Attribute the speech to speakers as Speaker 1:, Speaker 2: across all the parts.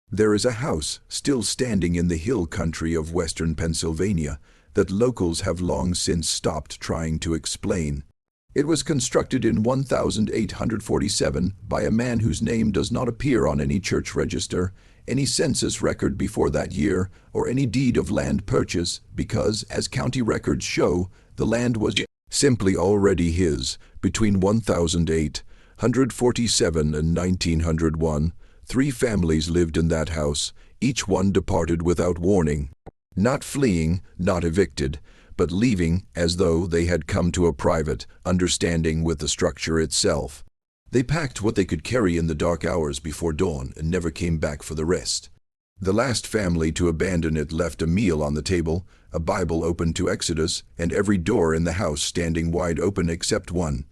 Speaker 1: There is a house still standing in the hill country of western Pennsylvania that locals have long since stopped trying to explain. It was constructed in 1847 by a man whose name does not appear on any church register, any census record before that year, or any deed of land purchase, because, as county records show, the land was simply already his. Between 1847 and 1901, 3 families lived in that house. Each one departed without warning. Not fleeing, not evicted, but leaving as though they had come to a private understanding with the structure itself. They packed what they could carry in the dark hours before dawn and never came back for the rest. The last family to abandon it left a meal on the table, a Bible open to Exodus, and every door in the house standing wide open except one: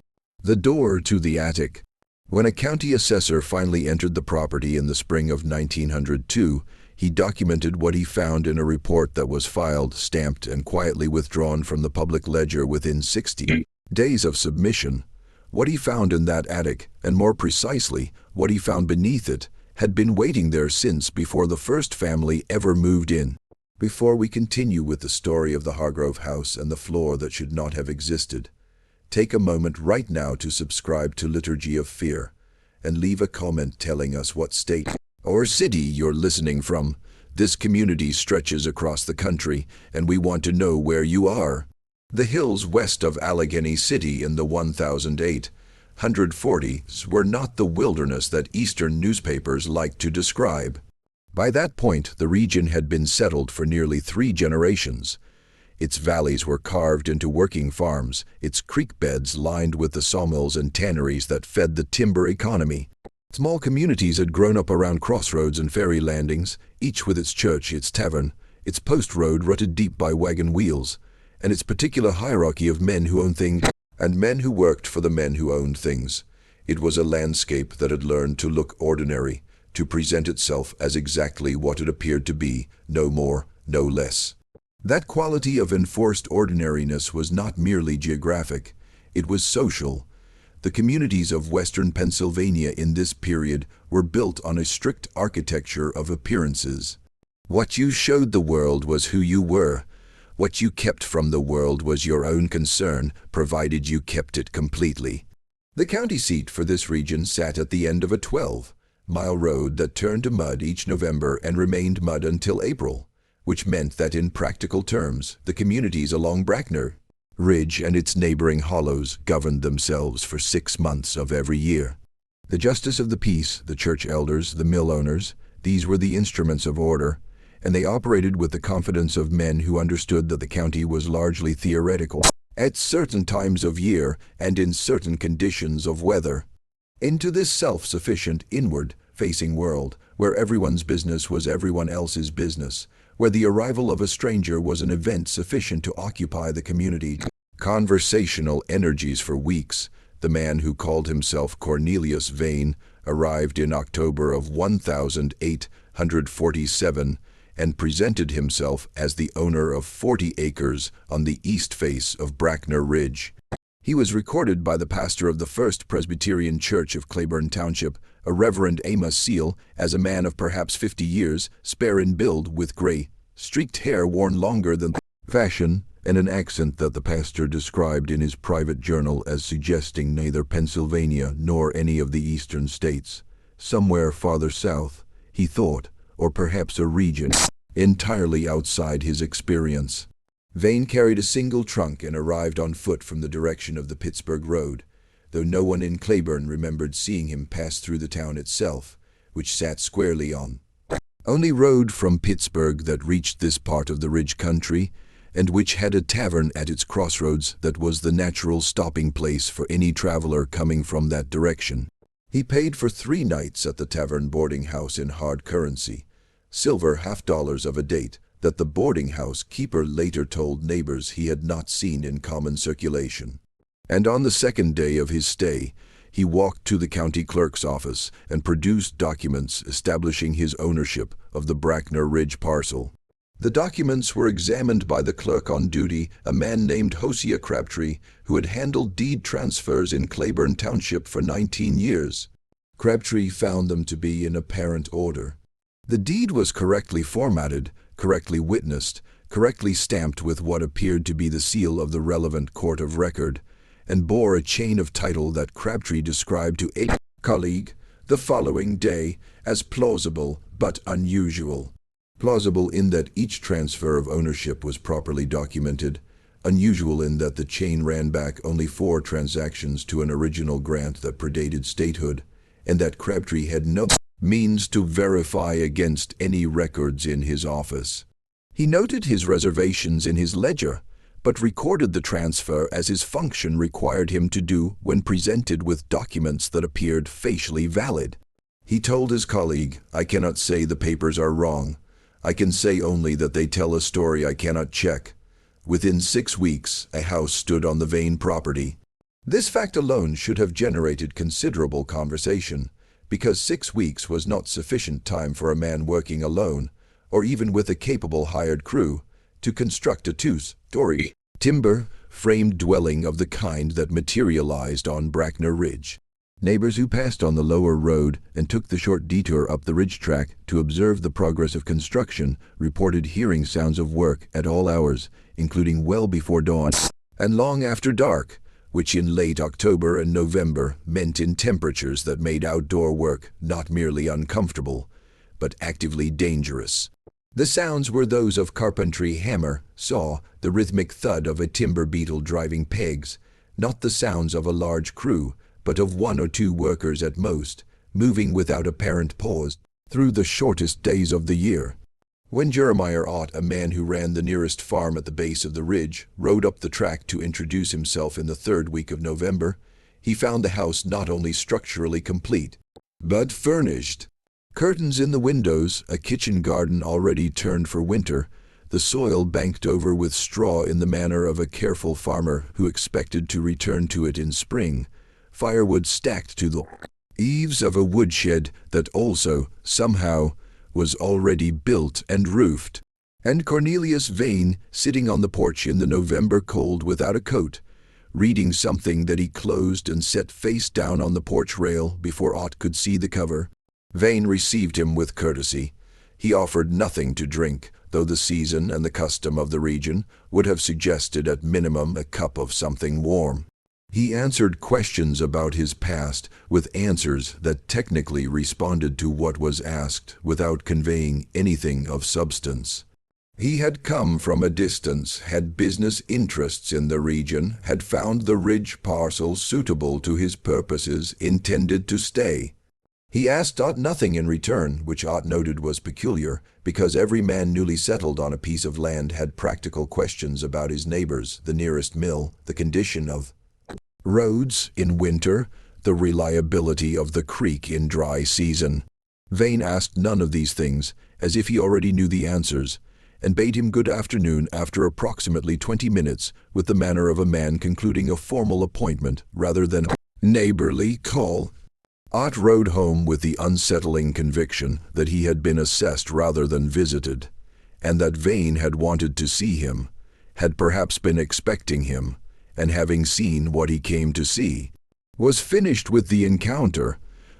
Speaker 1: the door to the attic. When a county assessor finally entered the property in the spring of 1902, he documented what he found in a report that was filed, stamped, and quietly withdrawn from the public ledger within 60 days of submission. What he found in that attic, and more precisely, what he found beneath it, had been waiting there since before the first family ever moved in. Before we continue with the story of the Hargrove house and the floor that should not have existed, take a moment right now to subscribe to Liturgy of Fear, and leave a comment telling us what state or city you're listening from. This community stretches across the country, and we want to know where you are. The hills west of Allegheny City in the 1840s were not the wilderness that Eastern newspapers liked to describe. By that point, the region had been settled for nearly 3 generations. Its valleys were carved into working farms, its creek beds lined with the sawmills and tanneries that fed the timber economy. Small communities had grown up around crossroads and ferry landings, each with its church, its tavern, its post road rutted deep by wagon wheels, and its particular hierarchy of men who owned things and men who worked for the men who owned things. It was a landscape that had learned to look ordinary, to present itself as exactly what it appeared to be, no more, no less. That quality of enforced ordinariness was not merely geographic, it was social. The communities of western Pennsylvania in this period were built on a strict architecture of appearances. What you showed the world was who you were. What you kept from the world was your own concern, provided you kept it completely. The county seat for this region sat at the end of a 12-mile road that turned to mud each November and remained mud until April, which meant that in practical terms, the communities along Brackner Ridge and its neighboring hollows governed themselves for 6 months of every year. The justice of the peace, the church elders, the mill owners, these were the instruments of order, and they operated with the confidence of men who understood that the county was largely theoretical at certain times of year and in certain conditions of weather. Into this self-sufficient, inward-facing world, where everyone's business was everyone else's business, where the arrival of a stranger was an event sufficient to occupy the community, conversational energies for weeks, the man who called himself Cornelius Vane arrived in October of 1847 and presented himself as the owner of 40 acres on the east face of Brackner Ridge. He was recorded by the pastor of the First Presbyterian Church of Claiborne Township, a Reverend Amos Seal, as a man of perhaps 50 years, spare in build, with gray, streaked hair worn longer than fashion, and an accent that the pastor described in his private journal as suggesting neither Pennsylvania nor any of the eastern states. Somewhere farther south, he thought, or perhaps a region entirely outside his experience. Vane carried a single trunk and arrived on foot from the direction of the Pittsburgh Road, though no one in Claiborne remembered seeing him pass through the town itself, which sat squarely on only road from Pittsburgh that reached this part of the Ridge country, and which had a tavern at its crossroads that was the natural stopping place for any traveler coming from that direction. He paid for 3 nights at the tavern boarding house in hard currency, silver $50 of a date that the boarding house keeper later told neighbors he had not seen in common circulation. And on the second day of his stay, he walked to the county clerk's office and produced documents establishing his ownership of the Brackner Ridge parcel. The documents were examined by the clerk on duty, a man named Hosea Crabtree, who had handled deed transfers in Claiborne Township for 19 years. Crabtree found them to be in apparent order. The deed was correctly formatted, correctly witnessed, correctly stamped with what appeared to be the seal of the relevant court of record, and bore a chain of title that Crabtree described to a colleague the following day as plausible but unusual. Plausible in that each transfer of ownership was properly documented, unusual in that the chain ran back only 4 transactions to an original grant that predated statehood, and that Crabtree had no means to verify against any records in his office. He noted his reservations in his ledger, but recorded the transfer as his function required him to do when presented with documents that appeared facially valid. He told his colleague, "I cannot say the papers are wrong. I can say only that they tell a story I cannot check." Within 6 weeks, a house stood on the Vane property. This fact alone should have generated considerable conversation, because 6 weeks was not sufficient time for a man working alone, or even with a capable hired crew, to construct a 2-story timber framed dwelling of the kind that materialized on Bracknell Ridge. Neighbors who passed on the lower road and took the short detour up the ridge track to observe the progress of construction reported hearing sounds of work at all hours, including well before dawn and long after dark, which in late October and November meant in temperatures that made outdoor work not merely uncomfortable, but actively dangerous. The sounds were those of carpentry hammer, saw, the rhythmic thud of a timber beetle driving pegs, not the sounds of a large crew, but of 1 or 2 workers at most, moving without apparent pause through the shortest days of the year. When Jeremiah Ott, a man who ran the nearest farm at the base of the ridge, rode up the track to introduce himself in the 3rd week of November, he found the house not only structurally complete, but furnished. Curtains in the windows, a kitchen garden already turned for winter, the soil banked over with straw in the manner of a careful farmer who expected to return to it in spring, firewood stacked to the eaves of a woodshed that also, somehow, was already built and roofed, and Cornelius Vane sitting on the porch in the November cold without a coat, reading something that he closed and set face down on the porch rail before Ott could see the cover. Vane received him with courtesy. He offered nothing to drink, though the season and the custom of the region would have suggested at minimum a cup of something warm. He answered questions about his past with answers that technically responded to what was asked without conveying anything of substance. He had come from a distance, had business interests in the region, had found the ridge parcel suitable to his purposes, intended to stay. He asked Ott nothing in return, which Ott noted was peculiar, because every man newly settled on a piece of land had practical questions about his neighbors, the nearest mill, the condition of roads in winter, the reliability of the creek in dry season. Vane asked none of these things, as if he already knew the answers, and bade him good afternoon after approximately 20 minutes with the manner of a man concluding a formal appointment rather than a neighborly call. Ott rode home with the unsettling conviction that he had been assessed rather than visited, and that Vane had wanted to see him, had perhaps been expecting him, and having seen what he came to see, was finished with the encounter.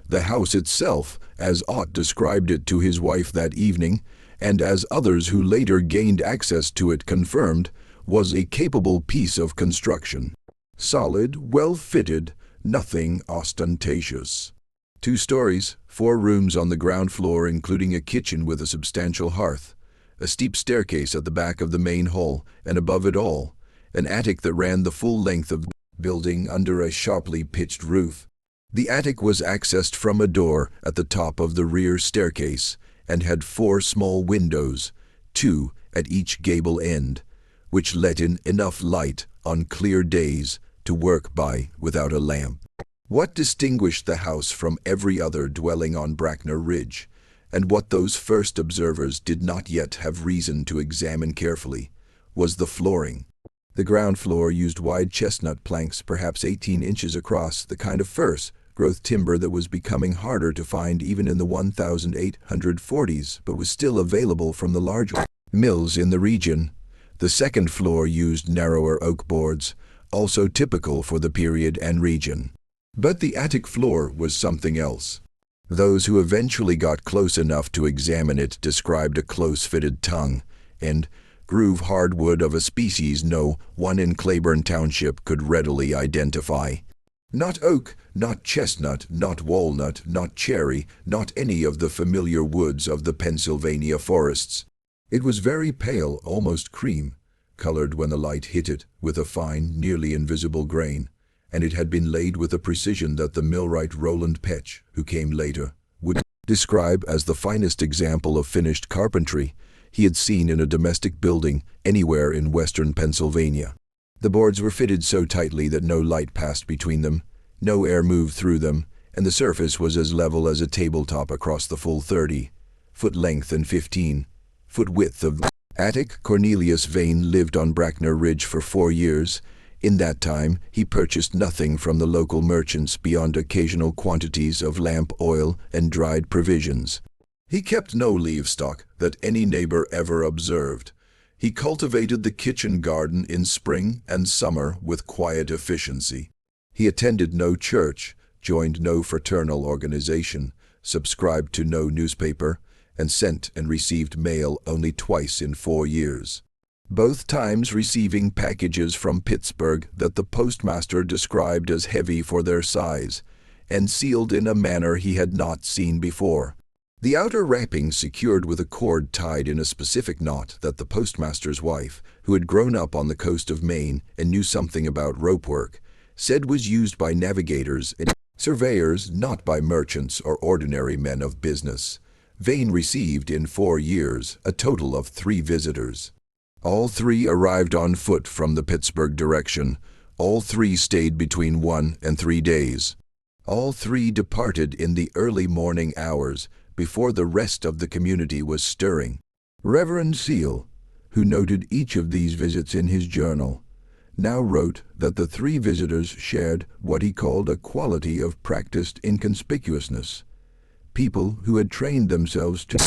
Speaker 1: The house itself, as Ott described it to his wife that evening, and as others who later gained access to it confirmed, was a capable piece of construction. Solid, well-fitted, nothing ostentatious. 2 stories, 4 rooms on the ground floor including a kitchen with a substantial hearth, a steep staircase at the back of the main hall, and above it all, an attic that ran the full length of the building under a sharply pitched roof. The attic was accessed from a door at the top of the rear staircase and had 4 small windows, 2 at each gable end, which let in enough light on clear days to work by without a lamp. What distinguished the house from every other dwelling on Bracknell Ridge, and what those first observers did not yet have reason to examine carefully, was the flooring. The ground floor used wide chestnut planks, perhaps 18 inches across, the kind of first-growth timber that was becoming harder to find even in the 1840s, but was still available from the large mills in the region. The second floor used narrower oak boards, also typical for the period and region. But the attic floor was something else. Those who eventually got close enough to examine it described a close-fitted tongue and groove hardwood of a species no one in Claiborne Township could readily identify. Not oak, not chestnut, not walnut, not cherry, not any of the familiar woods of the Pennsylvania forests. It was very pale, almost cream, colored when the light hit it, with a fine, nearly invisible grain, and it had been laid with a precision that the millwright Roland Petch, who came later, would describe as the finest example of finished carpentry he had seen in a domestic building anywhere in western Pennsylvania. The boards were fitted so tightly that no light passed between them, no air moved through them, and the surface was as level as a tabletop across the full 30-foot length and 15-foot width of the attic. Cornelius Vane lived on Brackner Ridge for 4 years. In that time, he purchased nothing from the local merchants beyond occasional quantities of lamp oil and dried provisions. He kept no livestock that any neighbor ever observed. He cultivated the kitchen garden in spring and summer with quiet efficiency. He attended no church, joined no fraternal organization, subscribed to no newspaper, and sent and received mail only twice in 4 years, both times receiving packages from Pittsburgh that the postmaster described as heavy for their size, and sealed in a manner he had not seen before. The outer wrapping secured with a cord tied in a specific knot that the postmaster's wife, who had grown up on the coast of Maine and knew something about rope work, said was used by navigators and surveyors, not by merchants or ordinary men of business. Vane received in 4 years a total of 3 visitors. All 3 arrived on foot from the Pittsburgh direction. All 3 stayed between 1 and 3 days. All 3 departed in the early morning hours, before the rest of the community was stirring. Reverend Seal, who noted each of these visits in his journal, now wrote that the 3 visitors shared what he called a quality of practiced inconspicuousness. People who had trained themselves to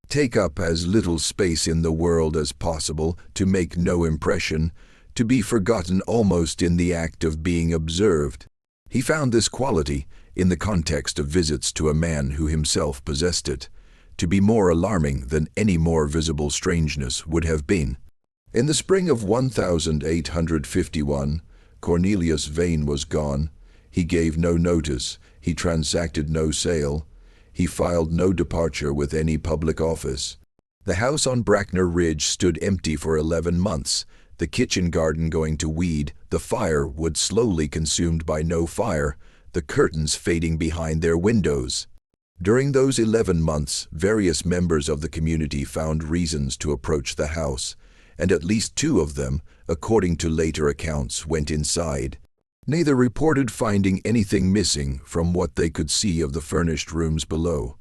Speaker 1: take up as little space in the world as possible, to make no impression, to be forgotten almost in the act of being observed. He found this quality, in the context of visits to a man who himself possessed it, to be more alarming than any more visible strangeness would have been. In the spring of 1851, Cornelius Vane was gone. He gave no notice, he transacted no sale, he filed no departure with any public office. The house on Brackner Ridge stood empty for 11 months, the kitchen garden going to weed, the firewood slowly consumed by no fire, the curtains fading behind their windows. During those 11 months, various members of the community found reasons to approach the house, and at least 2 of them, according to later accounts, went inside. Neither reported finding anything missing from what they could see of the furnished rooms below.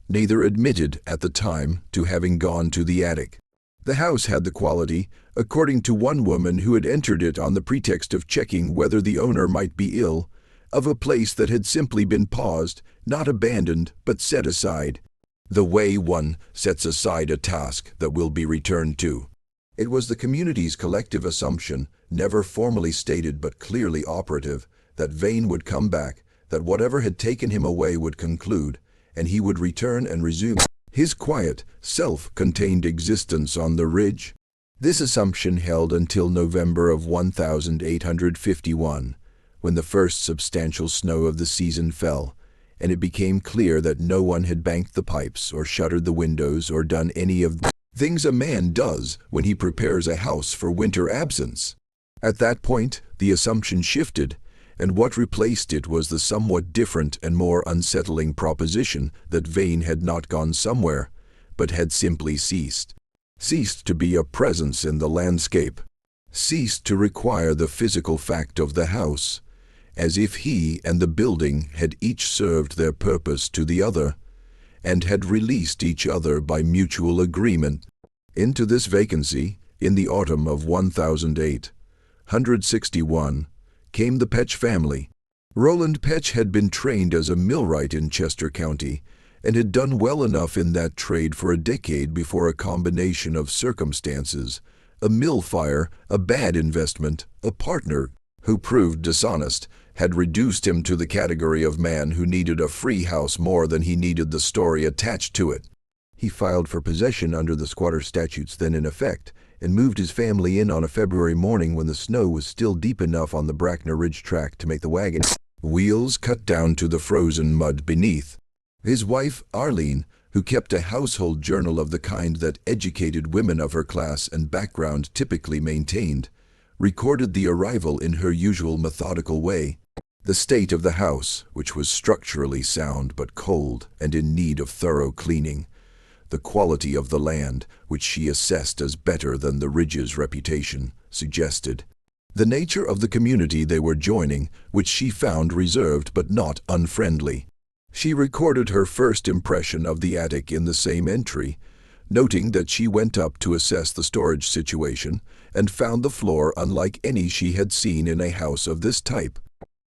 Speaker 1: Neither admitted at the time to having gone to the attic. The house had the quality, according to one woman who had entered it on the pretext of checking whether the owner might be ill, of a place that had simply been paused, not abandoned, but set aside, the way one sets aside a task that will be returned to. It was the community's collective assumption, never formally stated but clearly operative, that Vane would come back, that whatever had taken him away would conclude, and he would return and resume his quiet, self-contained existence on the ridge. This assumption held until November of 1851, when the first substantial snow of the season fell, and it became clear that no one had banked the pipes or shuttered the windows or done any of the things a man does when he prepares a house for winter absence. At that point, the assumption shifted, and what replaced it was the somewhat different and more unsettling proposition that Vane had not gone somewhere, but had simply ceased. Ceased to be a presence in the landscape. Ceased to require the physical fact of the house, as if he and the building had each served their purpose to the other, and had released each other by mutual agreement. Into this vacancy, in the autumn of 1861, came the Petch family. Roland Petch had been trained as a millwright in Chester County, and had done well enough in that trade for a decade before a combination of circumstances, a mill fire, a bad investment, a partner who proved dishonest, had reduced him to the category of man who needed a free house more than he needed the story attached to it. He filed for possession under the squatter statutes then in effect, and moved his family in on a February morning when the snow was still deep enough on the Bracknell Ridge track to make the wagon wheels cut down to the frozen mud beneath. His wife, Arlene, who kept a household journal of the kind that educated women of her class and background typically maintained, recorded the arrival in her usual methodical way. The state of the house, which was structurally sound but cold and in need of thorough cleaning. The quality of the land, which she assessed as better than the Ridge's reputation, suggested. The nature of the community they were joining, which she found reserved but not unfriendly. She recorded her first impression of the attic in the same entry, noting that she went up to assess the storage situation and found the floor unlike any she had seen in a house of this type.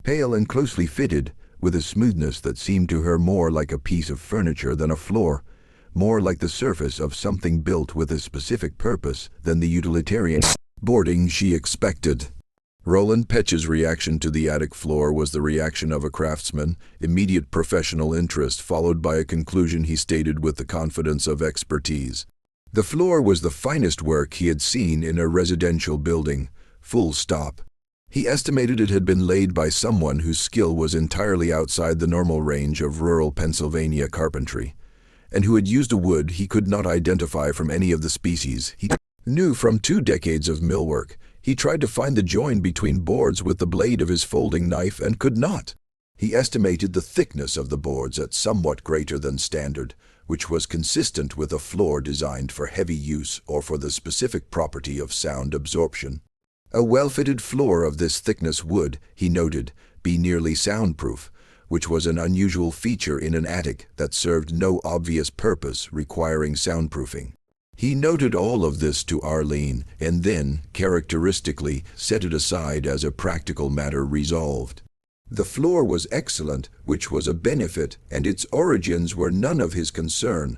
Speaker 1: Pale and closely fitted, with a smoothness that seemed to her more like a piece of furniture than a floor, more like the surface of something built with a specific purpose than the utilitarian boarding she expected. Roland Petch's reaction to the attic floor was the reaction of a craftsman, immediate professional interest followed by a conclusion he stated with the confidence of expertise. The floor was the finest work he had seen in a residential building, full stop. He estimated it had been laid by someone whose skill was entirely outside the normal range of rural Pennsylvania carpentry, and who had used a wood he could not identify from any of the species he knew from 2 decades of millwork. He tried to find the join between boards with the blade of his folding knife and could not. He estimated the thickness of the boards at somewhat greater than standard, which was consistent with a floor designed for heavy use or for the specific property of sound absorption. A well-fitted floor of this thickness would, he noted, be nearly soundproof, which was an unusual feature in an attic that served no obvious purpose requiring soundproofing. He noted all of this to Arlene and then, characteristically, set it aside as a practical matter resolved. The floor was excellent, which was a benefit, and its origins were none of his concern.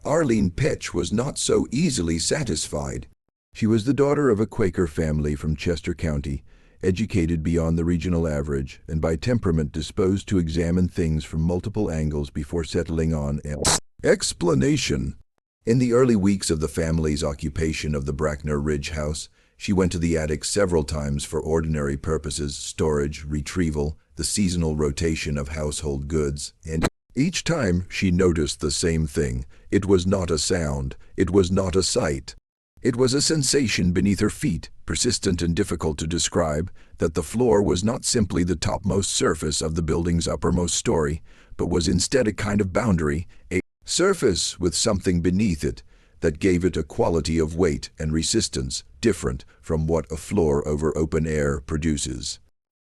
Speaker 1: Arlene Petch was not so easily satisfied. She was the daughter of a Quaker family from Chester County, educated beyond the regional average, and by temperament disposed to examine things from multiple angles before settling on an explanation. In the early weeks of the family's occupation of the Bracknell Ridge house, she went to the attic several times for ordinary purposes, storage, retrieval, the seasonal rotation of household goods, and each time she noticed the same thing. It was not a sound, it was not a sight. It was a sensation beneath her feet, persistent and difficult to describe, that the floor was not simply the topmost surface of the building's uppermost story, but was instead a kind of boundary, a surface with something beneath it that gave it a quality of weight and resistance different from what a floor over open air produces.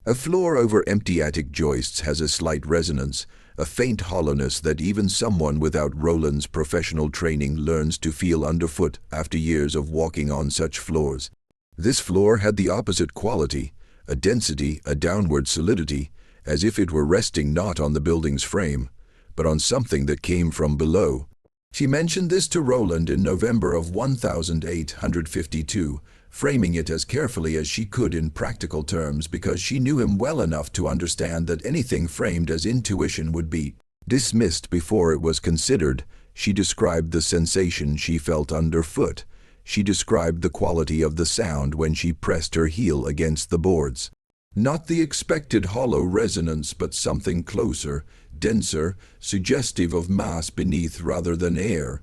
Speaker 1: A floor over empty attic joists has a slight resonance, a faint hollowness that even someone without Roland's professional training learns to feel underfoot after years of walking on such floors. This floor had the opposite quality, a density, a downward solidity, as if it were resting not on the building's frame, but on something that came from below. She mentioned this to Roland in November of 1852, framing it as carefully as she could in practical terms because she knew him well enough to understand that anything framed as intuition would be dismissed before it was considered. She described the sensation she felt underfoot. She described the quality of the sound when she pressed her heel against the boards. Not the expected hollow resonance, but something closer, denser, suggestive of mass beneath rather than air.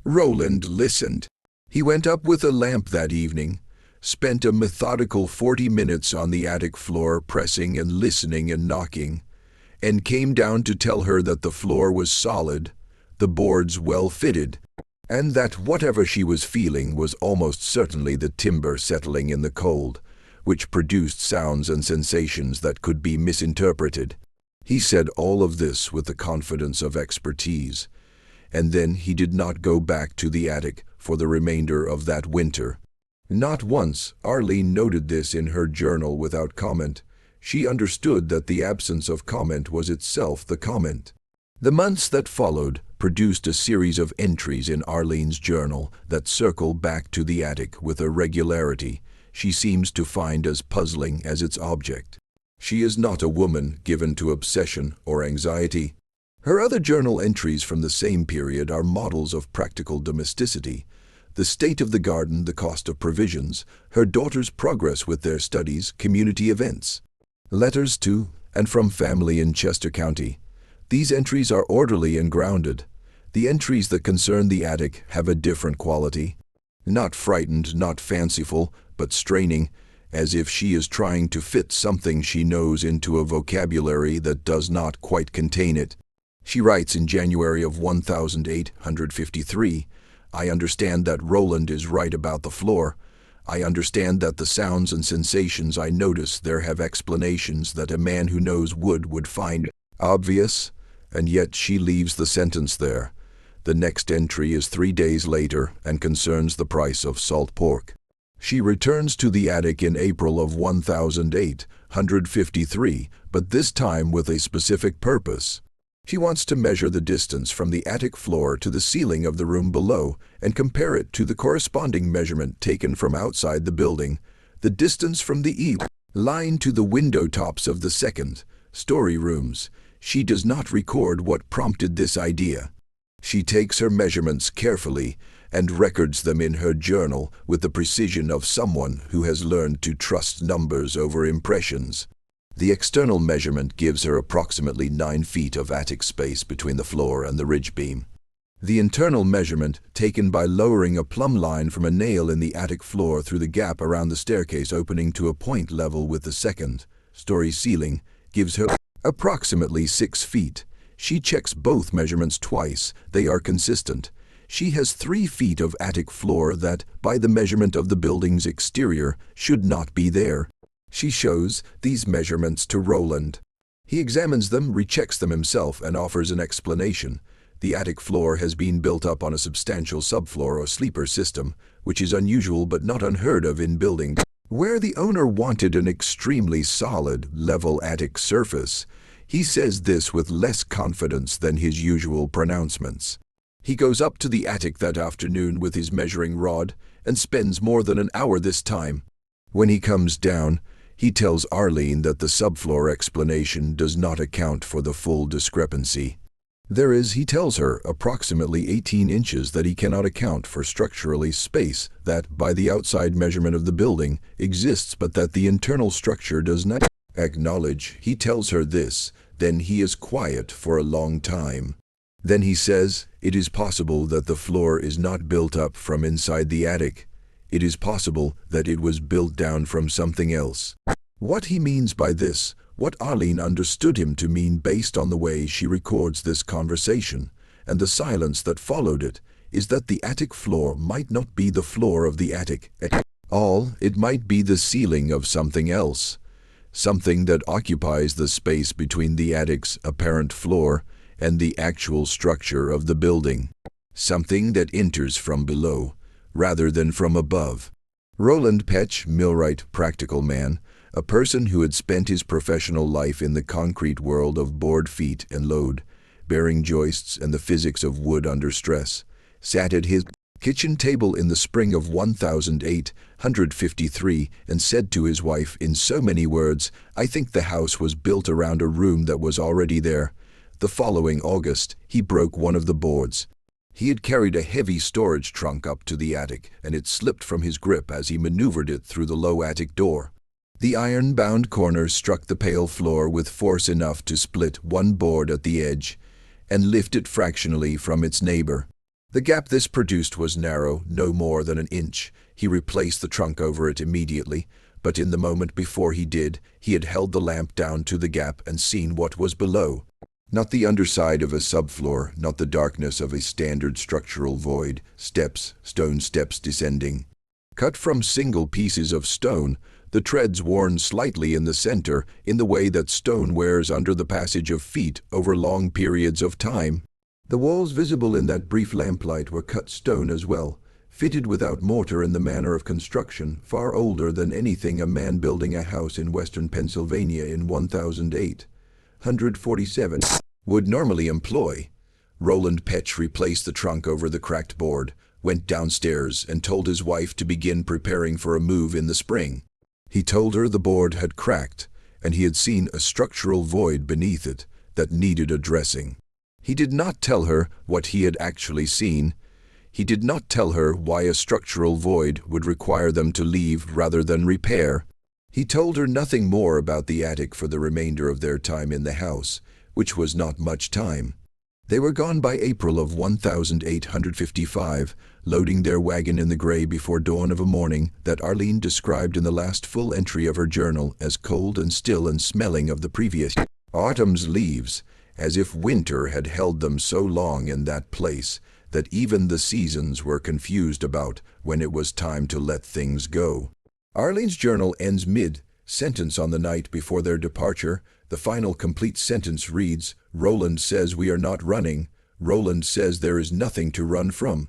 Speaker 1: Roland listened. He went up with a lamp that evening, spent a methodical 40 minutes on the attic floor pressing and listening and knocking, and came down to tell her that the floor was solid, the boards well fitted, and that whatever she was feeling was almost certainly the timber settling in the cold, which produced sounds and sensations that could be misinterpreted. He said all of this with the confidence of expertise, and then he did not go back to the attic for the remainder of that winter. Not once. Arlene noted this in her journal without comment. She understood that the absence of comment was itself the comment. The months that followed produced a series of entries in Arlene's journal that circle back to the attic with a regularity she seems to find as puzzling as its object. She is not a woman given to obsession or anxiety. Her other journal entries from the same period are models of practical domesticity. The state of the garden, the cost of provisions, her daughter's progress with their studies, community events. Letters to and from family in Chester County. These entries are orderly and grounded. The entries that concern the attic have a different quality. Not frightened, not fanciful, but straining, as if she is trying to fit something she knows into a vocabulary that does not quite contain it. She writes in January of 1853, "I understand that Roland is right about the floor. I understand that the sounds and sensations I notice there have explanations that a man who knows would find obvious," and yet she leaves the sentence there. The next entry is 3 days later and concerns the price of salt pork. She returns to the attic in April of 1853, but this time with a specific purpose. She wants to measure the distance from the attic floor to the ceiling of the room below and compare it to the corresponding measurement taken from outside the building, the distance from the line to the window tops of the second-story rooms. She does not record what prompted this idea. She takes her measurements carefully and records them in her journal with the precision of someone who has learned to trust numbers over impressions. The external measurement gives her approximately 9 feet of attic space between the floor and the ridge beam. The internal measurement, taken by lowering a plumb line from a nail in the attic floor through the gap around the staircase opening to a point level with the second-story ceiling, gives her approximately 6 feet. She checks both measurements twice. They are consistent. She has 3 feet of attic floor that, by the measurement of the building's exterior, should not be there. She shows these measurements to Roland. He examines them, rechecks them himself, and offers an explanation. The attic floor has been built up on a substantial subfloor or sleeper system, which is unusual but not unheard of in buildings where the owner wanted an extremely solid, level attic surface. He says this with less confidence than his usual pronouncements. He goes up to the attic that afternoon with his measuring rod and spends more than an hour this time. When he comes down, he tells Arlene that the subfloor explanation does not account for the full discrepancy. There is, he tells her, approximately 18 inches that he cannot account for structurally space that, by the outside measurement of the building, exists but that the internal structure does not acknowledge. He tells her this. Then he is quiet for a long time. Then he says, "It is possible that the floor is not built up from inside the attic. It is possible that it was built down from something else." What he means by this, what Arlene understood him to mean based on the way she records this conversation, and the silence that followed it, is that the attic floor might not be the floor of the attic at all. It might be the ceiling of something else. Something that occupies the space between the attic's apparent floor and the actual structure of the building. Something that enters from below, rather than from above. Roland Petch, millwright, practical man, a person who had spent his professional life in the concrete world of board feet and load, bearing joists and the physics of wood under stress, sat at his kitchen table in the spring of 1853 and said to his wife in so many words, "I think the house was built around a room that was already there." The following August, he broke one of the boards. He had carried a heavy storage trunk up to the attic, and it slipped from his grip as he maneuvered it through the low attic door. The iron-bound corner struck the pale floor with force enough to split one board at the edge and lift it fractionally from its neighbor. The gap this produced was narrow, no more than an inch. He replaced the trunk over it immediately, but in the moment before he did, he had held the lamp down to the gap and seen what was below. Not the underside of a subfloor, not the darkness of a standard structural void, steps, stone steps descending. Cut from single pieces of stone, the treads worn slightly in the center in the way that stone wears under the passage of feet over long periods of time. The walls visible in that brief lamplight were cut stone as well, fitted without mortar in the manner of construction far older than anything a man building a house in western Pennsylvania in 1847 would normally employ. Roland Petch replaced the trunk over the cracked board, went downstairs, and told his wife to begin preparing for a move in the spring. He told her the board had cracked, and he had seen a structural void beneath it that needed addressing. He did not tell her what he had actually seen. He did not tell her why a structural void would require them to leave rather than repair. He told her nothing more about the attic for the remainder of their time in the house, which was not much time. They were gone by April of 1855, loading their wagon in the gray before dawn of a morning that Arlene described in the last full entry of her journal as cold and still and smelling of the previous autumn's leaves, as if winter had held them so long in that place that even the seasons were confused about when it was time to let things go. Arlene's journal ends mid-sentence on the night before their departure. The final complete sentence reads, "Roland says we are not running. Roland says there is nothing to run from."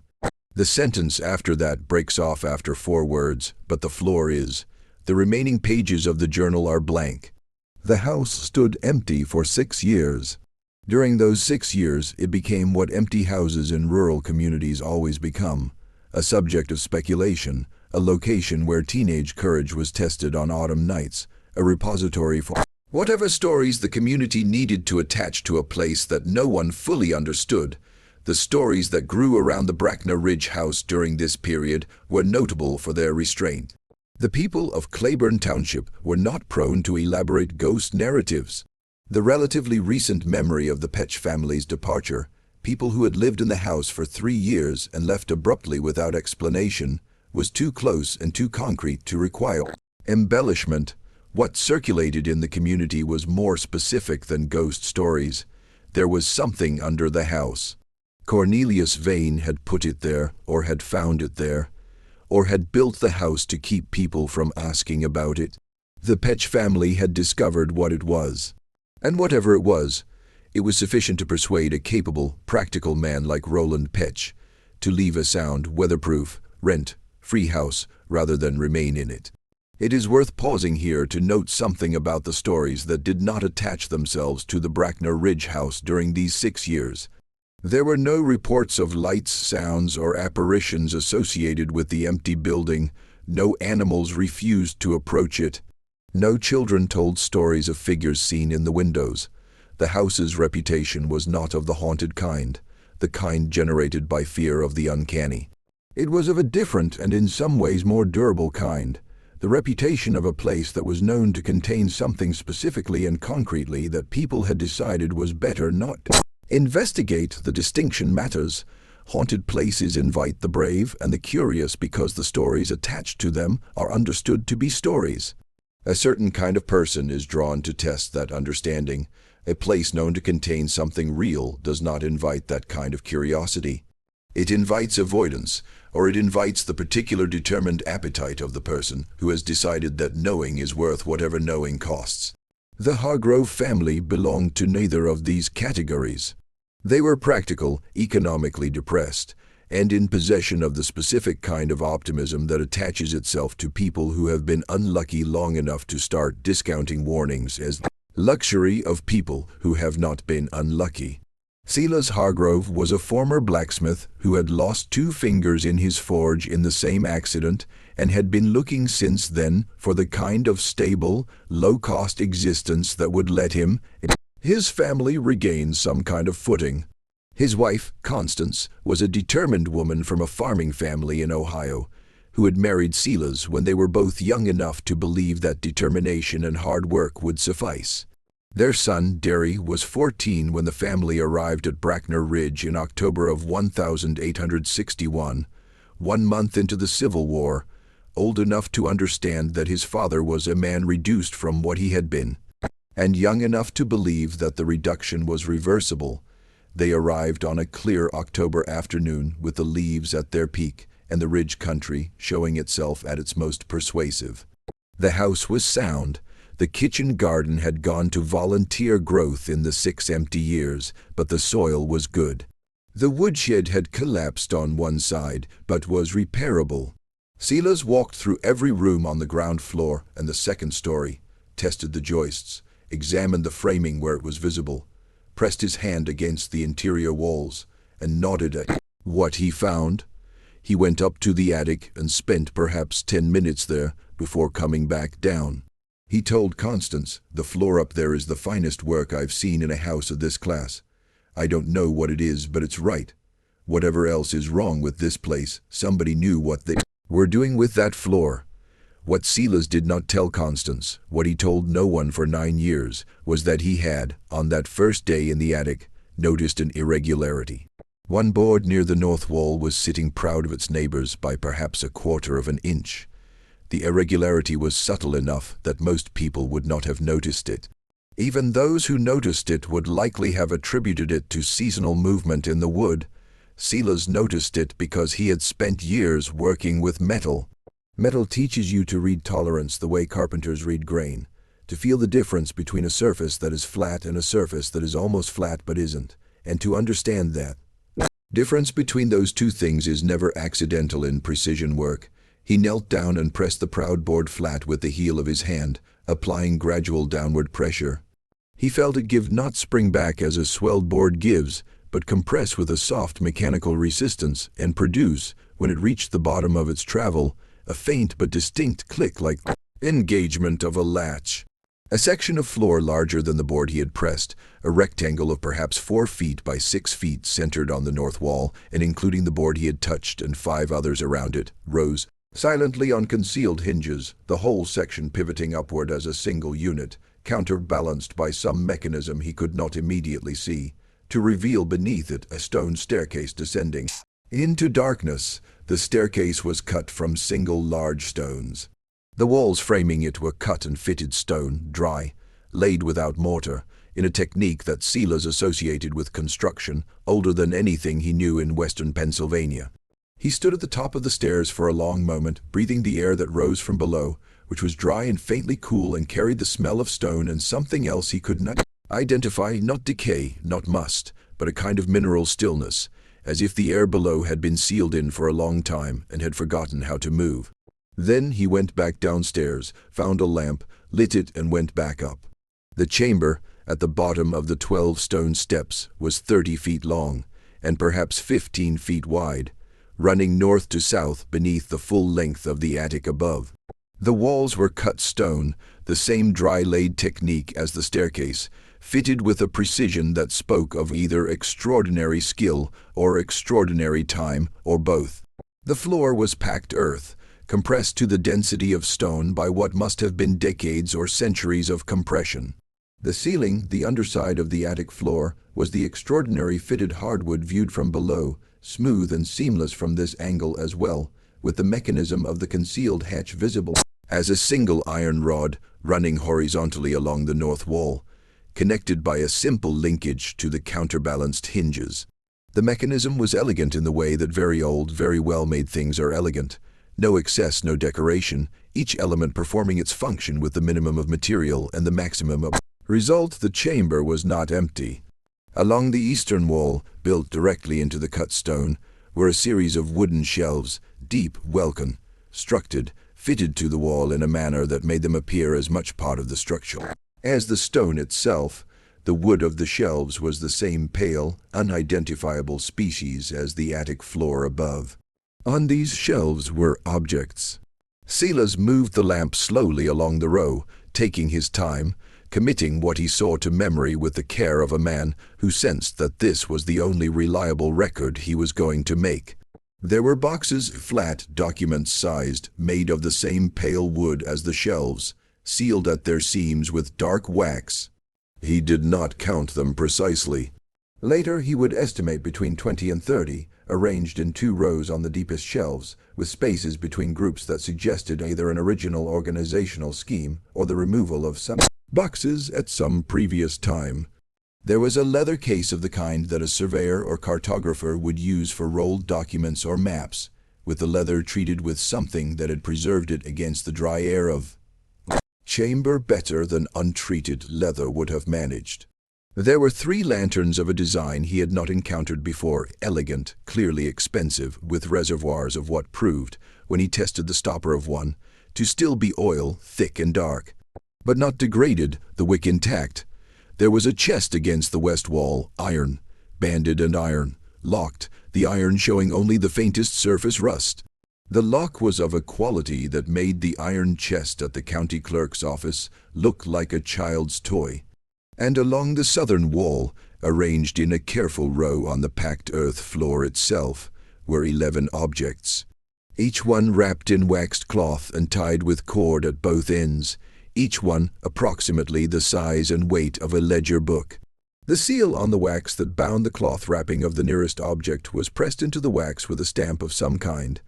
Speaker 1: The sentence after that breaks off after 4 words, but the floor is. The remaining pages of the journal are blank. The house stood empty for 6 years. During those 6 years, it became what empty houses in rural communities always become, a subject of speculation, a location where teenage courage was tested on autumn nights, a repository for whatever stories the community needed to attach to a place that no one fully understood. The stories that grew around the Bracknell Ridge house during this period were notable for their restraint. The people of Claiborne Township were not prone to elaborate ghost narratives. The relatively recent memory of the Petch family's departure, people who had lived in the house for 3 years and left abruptly without explanation, was too close and too concrete to require embellishment. What circulated in the community was more specific than ghost stories. There was something under the house. Cornelius Vane had put it there, or had found it there, or had built the house to keep people from asking about it. The Petch family had discovered what it was. And whatever it was sufficient to persuade a capable, practical man like Roland Petch to leave a sound, weatherproof, rent-free house rather than remain in it. It is worth pausing here to note something about the stories that did not attach themselves to the Bracknell Ridge house during these 6 years. There were no reports of lights, sounds, or apparitions associated with the empty building. No animals refused to approach it. No children told stories of figures seen in the windows. The house's reputation was not of the haunted kind, the kind generated by fear of the uncanny. It was of a different and in some ways more durable kind, the reputation of a place that was known to contain something specifically and concretely that people had decided was better not to investigate. The distinction matters. Haunted places invite the brave and the curious because the stories attached to them are understood to be stories. A certain kind of person is drawn to test that understanding. A place known to contain something real does not invite that kind of curiosity. It invites avoidance, or it invites the particular determined appetite of the person who has decided that knowing is worth whatever knowing costs. The Hargrove family belonged to neither of these categories. They were practical, economically depressed, and in possession of the specific kind of optimism that attaches itself to people who have been unlucky long enough to start discounting warnings as the luxury of people who have not been unlucky. Silas Hargrove was a former blacksmith who had lost 2 fingers in his forge in the same accident and had been looking since then for the kind of stable, low-cost existence that would let him and his family regain some kind of footing. His wife, Constance, was a determined woman from a farming family in Ohio, who had married Silas when they were both young enough to believe that determination and hard work would suffice. Their son, Derry, was 14 when the family arrived at Bracknell Ridge in October of 1861, 1 month into the Civil War, old enough to understand that his father was a man reduced from what he had been, and young enough to believe that the reduction was reversible. They arrived on a clear October afternoon with the leaves at their peak and the ridge country showing itself at its most persuasive. The house was sound. The kitchen garden had gone to volunteer growth in the 6 empty years, but the soil was good. The woodshed had collapsed on one side, but was repairable. Silas walked through every room on the ground floor and the second story, tested the joists, examined the framing where it was visible, pressed his hand against the interior walls, and nodded at what he found. He went up to the attic and spent perhaps 10 minutes there before coming back down. He told Constance, "The floor up there is the finest work I've seen in a house of this class. I don't know what it is, but it's right. Whatever else is wrong with this place, somebody knew what they were doing with that floor." What Silas did not tell Constance, what he told no one for 9 years, was that he had, on that first day in the attic, noticed an irregularity. One board near the north wall was sitting proud of its neighbors by perhaps 1/4 of an inch. The irregularity was subtle enough that most people would not have noticed it. Even those who noticed it would likely have attributed it to seasonal movement in the wood. Silas noticed it because he had spent years working with metal. Metal teaches you to read tolerance the way carpenters read grain, to feel the difference between a surface that is flat and a surface that is almost flat but isn't, and to understand that difference between those two things is never accidental in precision work. He knelt down and pressed the proud board flat with the heel of his hand, applying gradual downward pressure. He felt it give, not spring back as a swelled board gives, but compress with a soft mechanical resistance and produce, when it reached the bottom of its travel, a faint but distinct click like engagement of a latch. A section of floor larger than the board he had pressed, a rectangle of perhaps 4 feet by 6 feet centered on the north wall, and including the board he had touched and 5 others around it, rose silently on concealed hinges, the whole section pivoting upward as a single unit, counterbalanced by some mechanism he could not immediately see, to reveal beneath it a stone staircase descending into darkness. The staircase was cut from single large stones. The walls framing it were cut and fitted stone, dry, laid without mortar, in a technique that Silas associated with construction older than anything he knew in western Pennsylvania. He stood at the top of the stairs for a long moment, breathing the air that rose from below, which was dry and faintly cool and carried the smell of stone and something else he could not identify, not decay, not must, but a kind of mineral stillness, as if the air below had been sealed in for a long time and had forgotten how to move. Then he went back downstairs, found a lamp, lit it and went back up. The chamber, at the bottom of the 12 stone steps, was 30 feet long, and perhaps 15 feet wide, running north to south beneath the full length of the attic above. The walls were cut stone, the same dry-laid technique as the staircase, fitted with a precision that spoke of either extraordinary skill or extraordinary time, or both. The floor was packed earth, compressed to the density of stone by what must have been decades or centuries of compression. The ceiling, the underside of the attic floor, was the extraordinary fitted hardwood viewed from below, smooth and seamless from this angle as well, with the mechanism of the concealed hatch visible as a single iron rod running horizontally along the north wall, connected by a simple linkage to the counterbalanced hinges. The mechanism was elegant in the way that very old, very well-made things are elegant. No excess, no decoration, each element performing its function with the minimum of material and the maximum of result. The chamber was not empty. Along the eastern wall, built directly into the cut stone, were a series of wooden shelves, deep, well-constructed, fitted to the wall in a manner that made them appear as much part of the structure as the stone itself. The wood of the shelves was the same pale, unidentifiable species as the attic floor above. On these shelves were objects. Silas moved the lamp slowly along the row, taking his time, committing what he saw to memory with the care of a man who sensed that this was the only reliable record he was going to make. There were boxes, flat, document-sized, made of the same pale wood as the shelves, sealed at their seams with dark wax. He did not count them precisely. Later he would estimate between 20 and 30, arranged in 2 rows on the deepest shelves, with spaces between groups that suggested either an original organizational scheme or the removal of some boxes at some previous time. There was a leather case of the kind that a surveyor or cartographer would use for rolled documents or maps, with the leather treated with something that had preserved it against the dry air of chamber better than untreated leather would have managed. There were 3 lanterns of a design he had not encountered before, elegant, clearly expensive, with reservoirs of what proved, when he tested the stopper of one, to still be oil, thick and dark, but not degraded, the wick intact. There was a chest against the west wall, iron, banded and iron, locked, the iron showing only the faintest surface rust. The lock was of a quality that made the iron chest at the county clerk's office look like a child's toy. And along the southern wall, arranged in a careful row on the packed earth floor itself, were 11 objects, each one wrapped in waxed cloth and tied with cord at both ends, each one approximately the size and weight of a ledger book. The seal on the wax that bound the cloth wrapping of the nearest object was pressed into the wax with a stamp of some kind,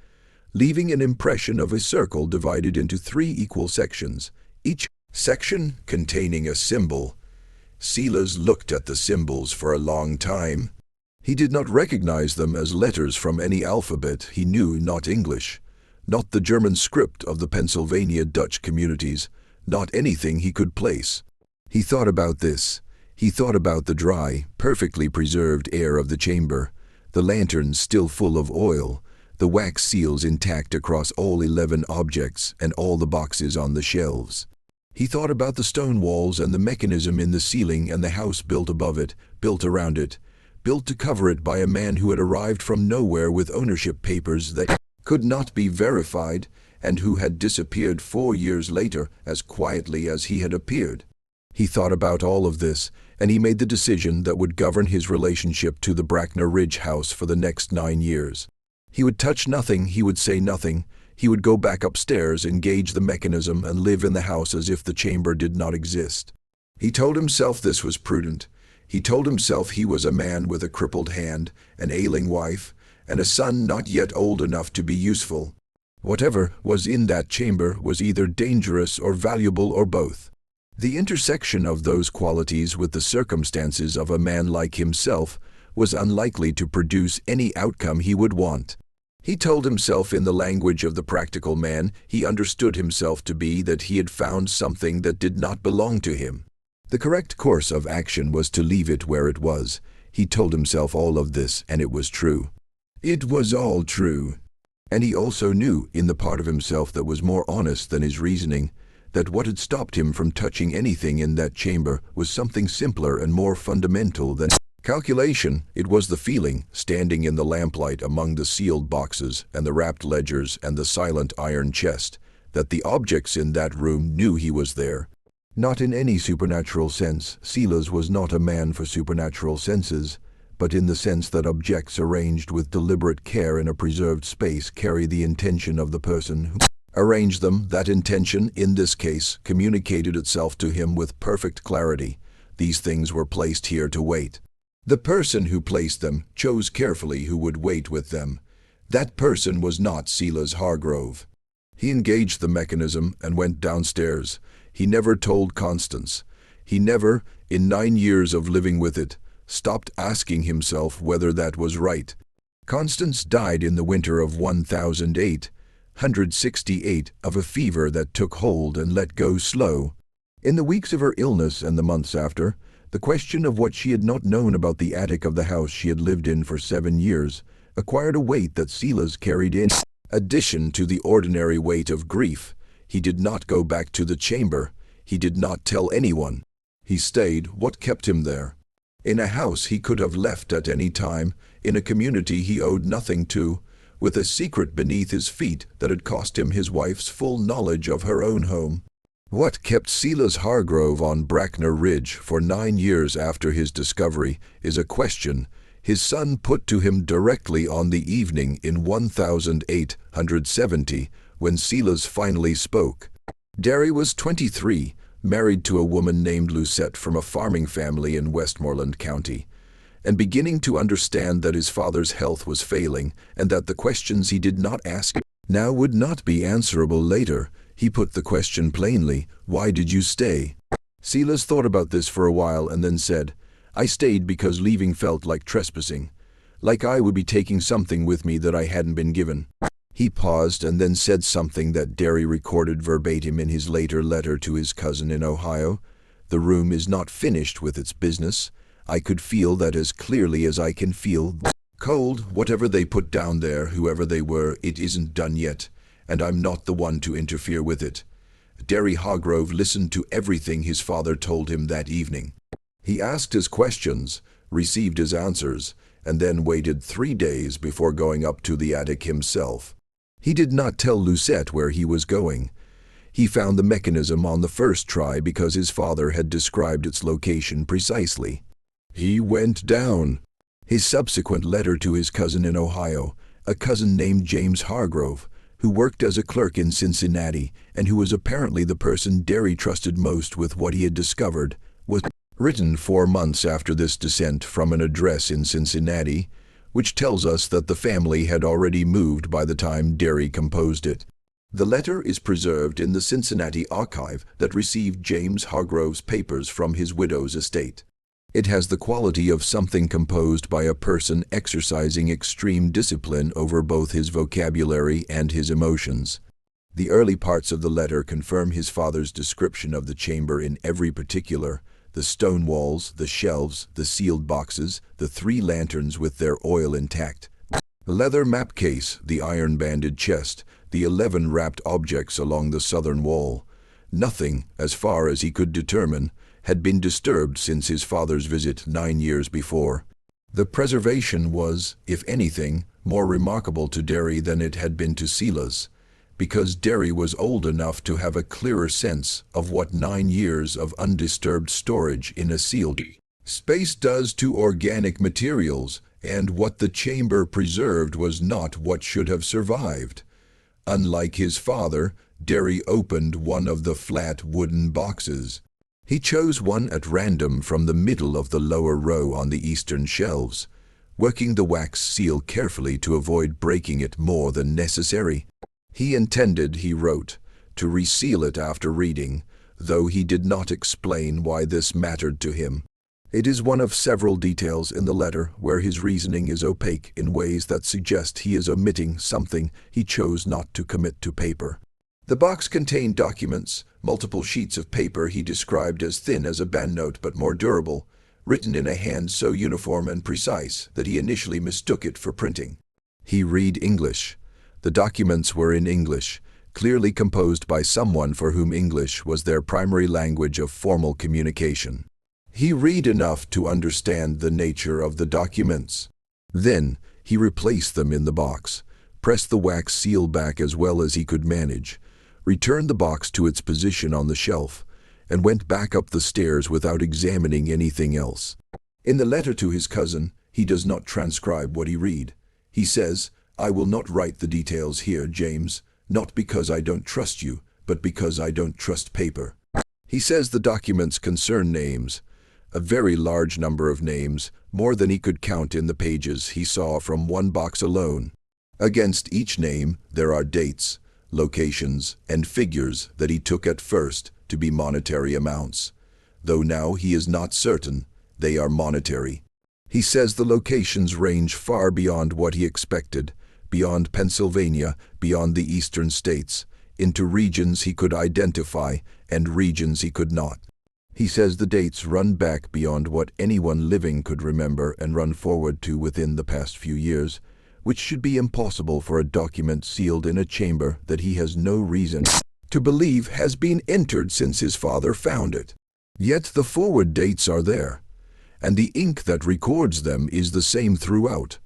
Speaker 1: leaving an impression of a circle divided into 3 equal sections, each section containing a symbol. Silas looked at the symbols for a long time. He did not recognize them as letters from any alphabet he knew, not English, not the German script of the Pennsylvania Dutch communities, not anything he could place. He thought about this. He thought about the dry, perfectly preserved air of the chamber, the lanterns still full of oil, the wax seals intact across all 11 objects and all the boxes on the shelves. He thought about the stone walls and the mechanism in the ceiling and the house built above it, built around it, built to cover it by a man who had arrived from nowhere with ownership papers that could not be verified and who had disappeared 4 years later as quietly as he had appeared. He thought about all of this, and he made the decision that would govern his relationship to the Bracknell Ridge house for the next 9 years. He would touch nothing, he would say nothing. He would go back upstairs, engage the mechanism, and live in the house as if the chamber did not exist. He told himself this was prudent. He told himself he was a man with a crippled hand, an ailing wife, and a son not yet old enough to be useful. Whatever was in that chamber was either dangerous or valuable or both. The intersection of those qualities with the circumstances of a man like himself was unlikely to produce any outcome he would want. He told himself in the language of the practical man he understood himself to be that he had found something that did not belong to him. The correct course of action was to leave it where it was. He told himself all of this, and it was true. It was all true. And he also knew, in the part of himself that was more honest than his reasoning, that what had stopped him from touching anything in that chamber was something simpler and more fundamental than calculation. It was the feeling, standing in the lamplight among the sealed boxes and the wrapped ledgers and the silent iron chest, that the objects in that room knew he was there. Not in any supernatural sense. Silas was not a man for supernatural senses, but in the sense that objects arranged with deliberate care in a preserved space carry the intention of the person who arranged them. That intention, in this case, communicated itself to him with perfect clarity. These things were placed here to wait. The person who placed them chose carefully who would wait with them. That person was not Silas Hargrove. He engaged the mechanism and went downstairs. He never told Constance. He never, in 9 years of living with it, stopped asking himself whether that was right. Constance died in the winter of 1868 of a fever that took hold and let go slow. In the weeks of her illness and the months after, the question of what she had not known about the attic of the house she had lived in for 7 years acquired a weight that Silas carried in addition to the ordinary weight of grief. He did not go back to the chamber. He did not tell anyone. He stayed. What kept him there? In a house he could have left at any time, in a community he owed nothing to, with a secret beneath his feet that had cost him his wife's full knowledge of her own home. What kept Silas Hargrove on Bracknell Ridge for 9 years after his discovery is a question his son put to him directly on the evening in 1870 when Silas finally spoke. Derry was 23, married to a woman named Lucette from a farming family in Westmoreland County, and beginning to understand that his father's health was failing and that the questions he did not ask now would not be answerable later. He put the question plainly, "Why did you stay?" Silas thought about this for a while and then said, "I stayed because leaving felt like trespassing, like I would be taking something with me that I hadn't been given." He paused and then said something that Derry recorded verbatim in his later letter to his cousin in Ohio. "The room is not finished with its business. I could feel that as clearly as I can feel cold. Whatever they put down there, whoever they were, it isn't done yet, and I'm not the one to interfere with it." Derry Hargrove listened to everything his father told him that evening. He asked his questions, received his answers, and then waited 3 days before going up to the attic himself. He did not tell Lucette where he was going. He found the mechanism on the first try because his father had described its location precisely. He went down. His subsequent letter to his cousin in Ohio, a cousin named James Hargrove, who worked as a clerk in Cincinnati and who was apparently the person Derry trusted most with what he had discovered, was written 4 months after this descent from an address in Cincinnati, which tells us that the family had already moved by the time Derry composed it. The letter is preserved in the Cincinnati archive that received James Hargrove's papers from his widow's estate. It has the quality of something composed by a person exercising extreme discipline over both his vocabulary and his emotions. The early parts of the letter confirm his father's description of the chamber in every particular: the stone walls, the shelves, the sealed boxes, the 3 lanterns with their oil intact, the leather map case, the iron-banded chest, the 11 wrapped objects along the southern wall. Nothing, as far as he could determine, had been disturbed since his father's visit 9 years before. The preservation was, if anything, more remarkable to Derry than it had been to Silas, because Derry was old enough to have a clearer sense of what 9 years of undisturbed storage in a sealed space does to organic materials, and what the chamber preserved was not what should have survived. Unlike his father, Derry opened one of the flat wooden boxes. He chose one at random from the middle of the lower row on the eastern shelves, working the wax seal carefully to avoid breaking it more than necessary. He intended, he wrote, to reseal it after reading, though he did not explain why this mattered to him. It is one of several details in the letter where his reasoning is opaque in ways that suggest he is omitting something he chose not to commit to paper. The box contained documents, multiple sheets of paper he described as thin as a banknote but more durable, written in a hand so uniform and precise that he initially mistook it for printing. He read English. The documents were in English, clearly composed by someone for whom English was their primary language of formal communication. He read enough to understand the nature of the documents. Then he replaced them in the box, pressed the wax seal back as well as he could manage, returned the box to its position on the shelf, and went back up the stairs without examining anything else. In the letter to his cousin, he does not transcribe what he read. He says, "I will not write the details here, James, not because I don't trust you, but because I don't trust paper." He says the documents concern names, a very large number of names, more than he could count in the pages he saw from one box alone. Against each name, there are dates, locations, and figures that he took at first to be monetary amounts. Though now he is not certain, they are monetary. He says the locations range far beyond what he expected, beyond Pennsylvania, beyond the eastern states, into regions he could identify and regions he could not. He says the dates run back beyond what anyone living could remember and run forward to within the past few years, which should be impossible for a document sealed in a chamber that he has no reason to believe has been entered since his father found it. Yet the forward dates are there, and the ink that records them is the same throughout,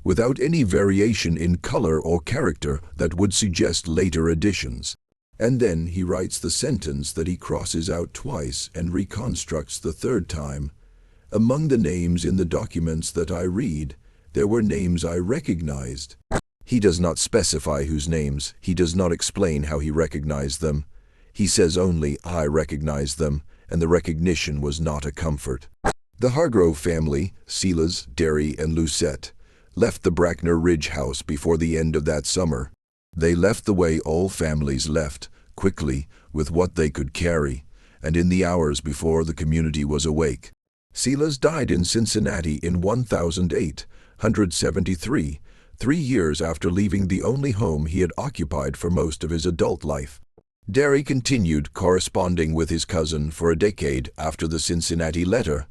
Speaker 1: without any variation in color or character that would suggest later additions. And then he writes the sentence that he crosses out twice and reconstructs the third time. Among the names in the documents that I read, there were names I recognized. He does not specify whose names. He does not explain how he recognized them. He says only, "I recognized them," and the recognition was not a comfort. The Hargrove family, Silas, Derry, and Lucette, left the Bracknell Ridge house before the end of that summer. They left the way all families left, quickly, with what they could carry, and in the hours before the community was awake. Silas died in Cincinnati in 1873, 3 years after leaving the only home he had occupied for most of his adult life. Derry continued corresponding with his cousin for a decade after the Cincinnati letter,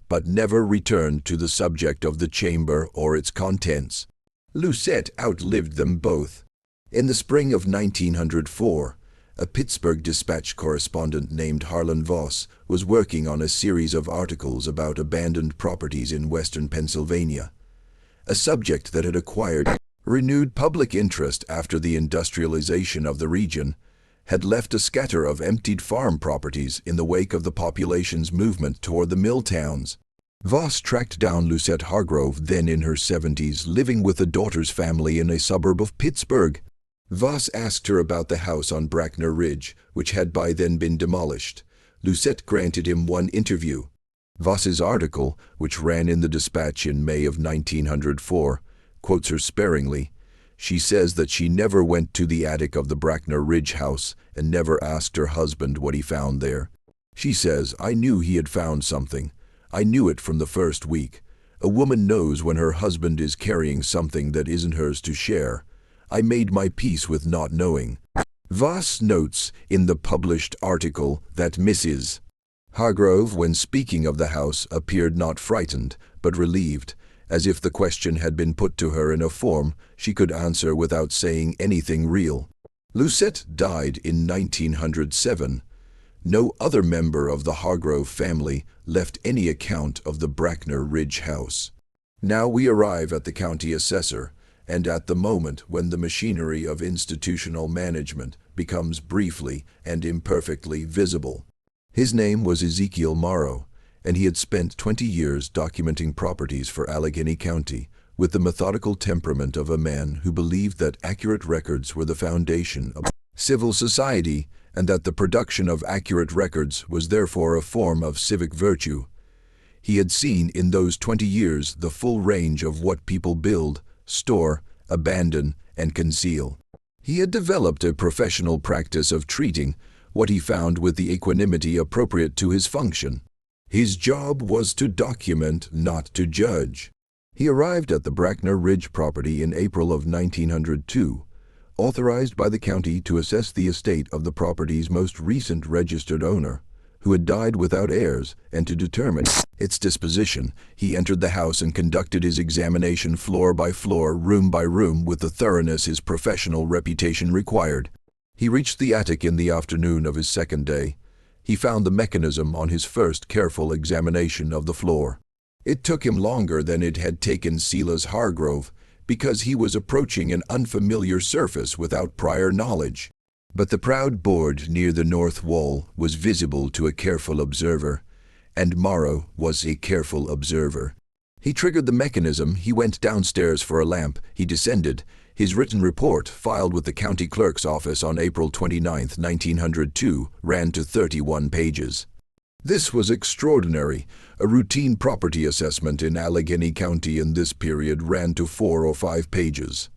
Speaker 1: but never returned to the subject of the chamber or its contents. Lucette outlived them both. In the spring of 1904, a Pittsburgh Dispatch correspondent named Harlan Voss was working on a series of articles about abandoned properties in western Pennsylvania, a subject that had acquired Renewed public interest after the industrialization of the region had left a scatter of emptied farm properties in the wake of the population's movement toward the mill towns. Voss tracked down Lucette Hargrove, then in her 70s, living with a daughter's family in a suburb of Pittsburgh. Voss asked her about the house on Bracknell Ridge, which had by then been demolished. Lucette granted him one interview. Voss's article, which ran in the Dispatch in May of 1904, quotes her sparingly. She says that she never went to the attic of the Bracknell Ridge house and never asked her husband what he found there. She says, "I knew he had found something. I knew it from the first week. A woman knows when her husband is carrying something that isn't hers to share. I made my peace with not knowing." Voss notes in the published article that Mrs. Hargrove, when speaking of the house, appeared not frightened, but relieved, as if the question had been put to her in a form she could answer without saying anything real. Lucette died in 1907. No other member of the Hargrove family left any account of the Bracknell Ridge house. Now we arrive at the county assessor, and at the moment when the machinery of institutional management becomes briefly and imperfectly visible. His name was Ezekiel Morrow, and he had spent 20 years documenting properties for Allegheny County, with the methodical temperament of a man who believed that accurate records were the foundation of civil society, and that the production of accurate records was therefore a form of civic virtue. He had seen in those 20 years the full range of what people build, store, abandon, and conceal. He had developed a professional practice of treating what he found with the equanimity appropriate to his function. His job was to document, not to judge. He arrived at the Bracknell Ridge property in April of 1902, authorized by the county to assess the estate of the property's most recent registered owner, who had died without heirs, and to determine its disposition. He entered the house and conducted his examination floor by floor, room by room, with the thoroughness his professional reputation required. He reached the attic in the afternoon of his second day. He found the mechanism on his first careful examination of the floor. It took him longer than it had taken Silas Hargrove, because he was approaching an unfamiliar surface without prior knowledge. But the proud board near the north wall was visible to a careful observer, and Morrow was a careful observer. He triggered the mechanism, he went downstairs for a lamp, he descended. His written report, filed with the county clerk's office on April 29, 1902, ran to 31 pages. This was extraordinary. A routine property assessment in Allegheny County in this period ran to 4 or 5 pages.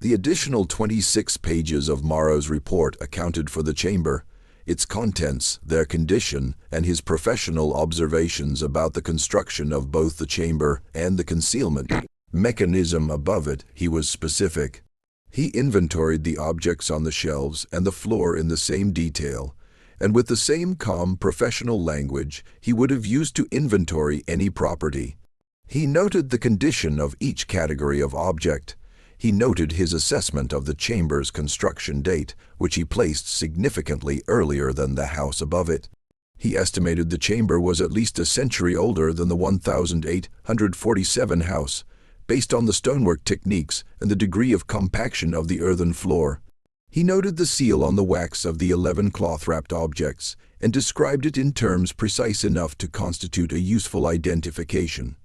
Speaker 1: The additional 26 pages of Morrow's report accounted for the chamber, its contents, their condition, and his professional observations about the construction of both the chamber and the concealment mechanism above it. He was specific. He inventoried the objects on the shelves and the floor in the same detail, and with the same calm professional language he would have used to inventory any property. He noted the condition of each category of object. He noted his assessment of the chamber's construction date, which he placed significantly earlier than the house above it. He estimated the chamber was at least a century older than the 1847 house, based on the stonework techniques and the degree of compaction of the earthen floor. He noted the seal on the wax of the 11 cloth-wrapped objects and described it in terms precise enough to constitute a useful identification.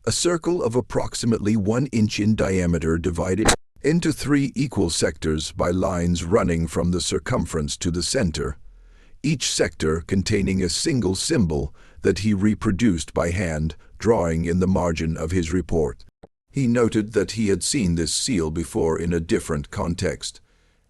Speaker 1: A circle of approximately 1 inch in diameter divided into 3 equal sectors by lines running from the circumference to the center, each sector containing a single symbol that he reproduced by hand, drawing in the margin of his report. He noted that he had seen this seal before in a different context,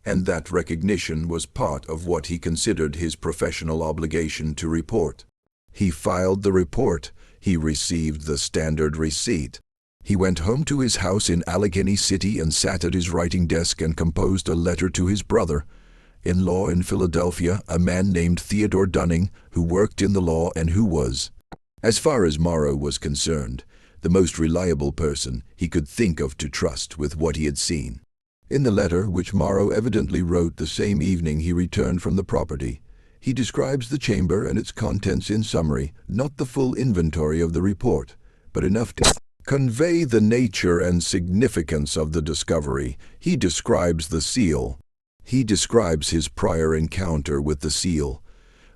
Speaker 1: and that recognition was part of what he considered his professional obligation to report. He filed the report. He received the standard receipt. He went home to his house in Allegheny City and sat at his writing desk and composed a letter to his brother-in-law in Philadelphia, a man named Theodore Dunning, who worked in the law and who was, as far as Morrow was concerned, the most reliable person he could think of to trust with what he had seen. In the letter, which Morrow evidently wrote the same evening he returned from the property, he describes the chamber and its contents in summary, not the full inventory of the report, but enough to convey the nature and significance of the discovery, he describes the seal. He describes his prior encounter with the seal,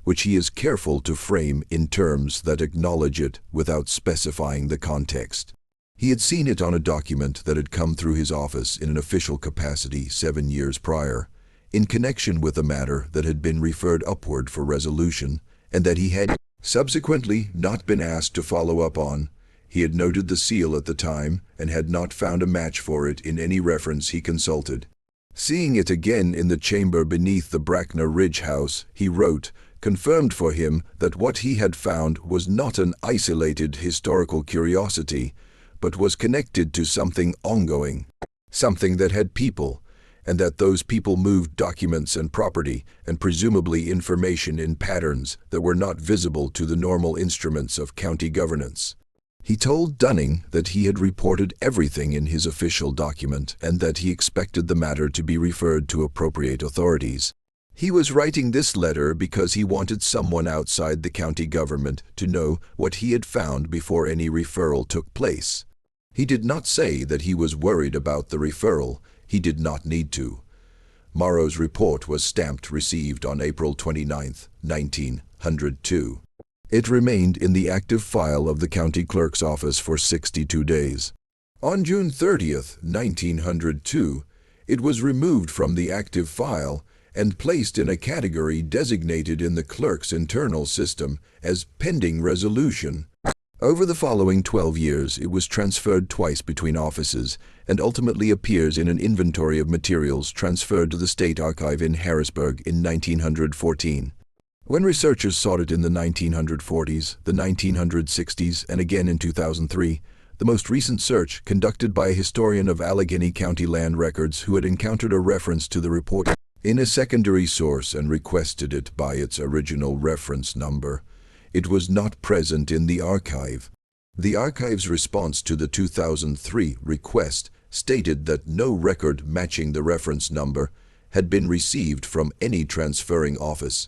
Speaker 1: which he is careful to frame in terms that acknowledge it without specifying the context. He had seen it on a document that had come through his office in an official capacity 7 years prior, in connection with a matter that had been referred upward for resolution, and that he had subsequently not been asked to follow up on. He had noted the seal at the time and had not found a match for it in any reference he consulted. Seeing it again in the chamber beneath the Bracknell Ridge house, he wrote, confirmed for him that what he had found was not an isolated historical curiosity, but was connected to something ongoing, something that had people, and that those people moved documents and property, and presumably information in patterns that were not visible to the normal instruments of county governance. He told Dunning that he had reported everything in his official document and that he expected the matter to be referred to appropriate authorities. He was writing this letter because he wanted someone outside the county government to know what he had found before any referral took place. He did not say that he was worried about the referral. He did not need to. Morrow's report was stamped received on April 29, 1902. It remained in the active file of the county clerk's office for 62 days. On June 30, 1902, it was removed from the active file and placed in a category designated in the clerk's internal system as pending resolution. Over the following 12 years, it was transferred twice between offices and ultimately appears in an inventory of materials transferred to the State Archive in Harrisburg in 1914. When researchers sought it in the 1940s, the 1960s, and again in 2003, the most recent search, conducted by a historian of Allegheny County land records who had encountered a reference to the report in a secondary source and requested it by its original reference number, it was not present in the archive. The archive's response to the 2003 request stated that no record matching the reference number had been received from any transferring office.